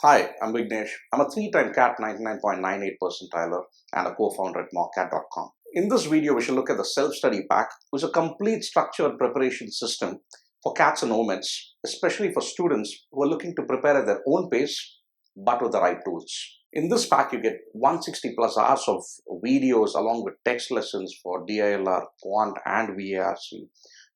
Hi, I'm Vignesh. I'm a 3-time CAT 99.98 percentiler and a co-founder at Mockat.com. In this video, we shall look at the self-study pack, which is a complete structured preparation system for CATs and OMETs, especially for students who are looking to prepare at their own pace, but with the right tools. In this pack, you get 160 plus hours of videos along with text lessons for DILR, Quant, and VARC.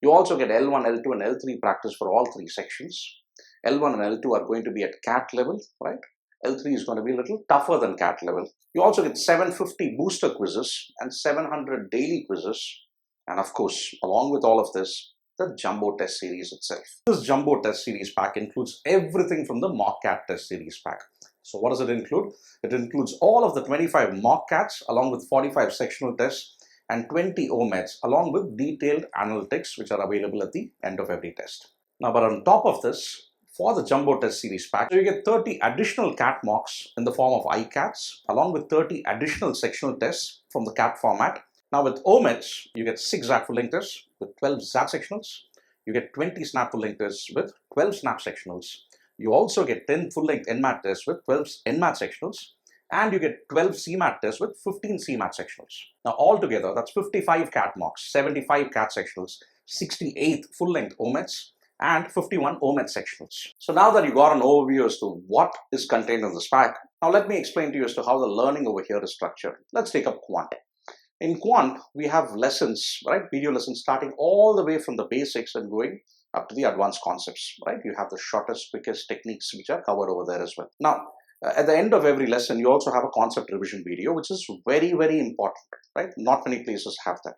You also get L1, L2, and L3 practice for all three sections. L1 and L2 are going to be at CAT level, right? L3 is going to be a little tougher than CAT level. You also get 750 booster quizzes and 700 daily quizzes. And of course, along with all of this, the jumbo test series itself. This jumbo test series pack includes everything from the Mockat test series pack. So what does it include? It includes all of the 25 Mockats along with 45 sectional tests and 20 OMETs along with detailed analytics which are available at the end of every test. Now, but on top of this, for the jumbo test series pack, you get 30 additional CAT mocks in the form of iCats along with 30 additional sectional tests from the CAT format. Now with OMETs, you get 6 ZAT full-length tests with 12 ZAT sectionals. You get 20 SNAP full-length tests with 12 SNAP sectionals. You also get 10 full-length NMAT tests with 12 NMAT sectionals. And you get 12 CMAT tests with 15 CMAT sectionals. Now altogether, that's 55 CAT mocks, 75 CAT sectionals, 68 full-length OMETs, and 51 OMET sectionals. So now that you got an overview as to what is contained in this pack, now let me explain to you as to how the learning over here is structured. Let's take up Quant. In Quant, we have lessons, right? Video lessons starting all the way from the basics and going up to the advanced concepts, right? You have the shortest, quickest techniques which are covered over there as well. Now, at the end of every lesson, you also have a concept revision video, which is very, very important, right? Not many places have that.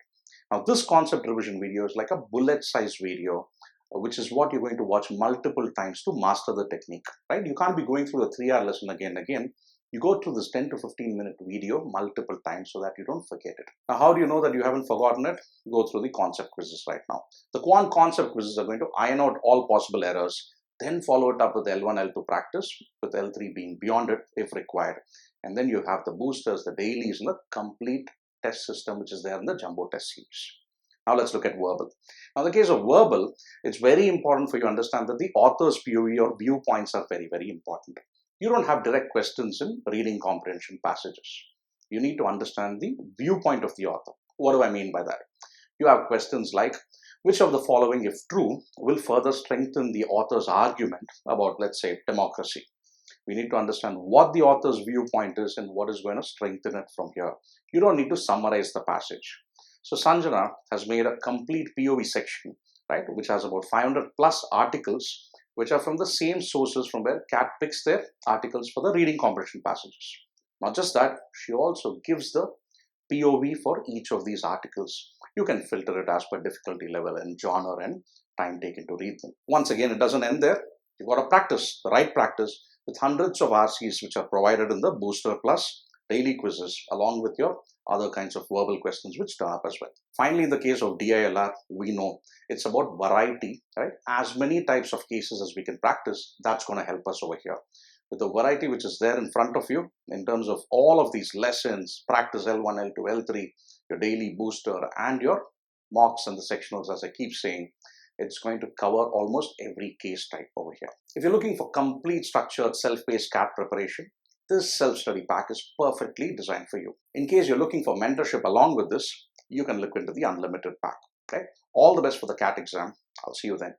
Now, this concept revision video is like a bullet-sized video, which is what you're going to watch multiple times to master the technique, right? You can't be going through the 3-hour lesson again and again. You go through this 10 to 15 minute video multiple times so that you don't forget it. Now, how do you know that you haven't forgotten it? Go through the concept quizzes right now. The Quant concept quizzes are going to iron out all possible errors, then follow it up with L1, L2 practice, with L3 being beyond it if required. And then you have the boosters, the dailies, and the complete test system which is there in the jumbo test series. Now let's look at verbal. Now in the case of verbal, it's very important for you to understand that the author's POV or viewpoints are very, very important. You don't have direct questions in reading comprehension passages. You need to understand the viewpoint of the author. What do I mean by that? You have questions like, which of the following, if true, will further strengthen the author's argument about, let's say, democracy? We need to understand what the author's viewpoint is and what is going to strengthen it from here. You don't need to summarize the passage. So Sanjana has made a complete POV section, right, which has about 500 plus articles, which are from the same sources from where CAT picks their articles for the reading comprehension passages. Not just that, she also gives the POV for each of these articles. You can filter it as per difficulty level and genre and time taken to read them. Once again, it doesn't end there. You've got to practice, the right practice, with hundreds of RCs which are provided in the Booster Plus daily quizzes, along with your other kinds of verbal questions which turn up as well. Finally, in the case of DILR, we know it's about variety, right? As many types of cases as we can practice, that's going to help us over here. With the variety which is there in front of you, in terms of all of these lessons, practice L1, L2, L3, your daily booster, and your mocks and the sectionals, as I keep saying, it's going to cover almost every case type over here. If you're looking for complete structured self-paced CAT preparation, this self-study pack is perfectly designed for you. In case you're looking for mentorship along with this, you can look into the unlimited pack. Okay? All the best for the CAT exam. I'll see you then.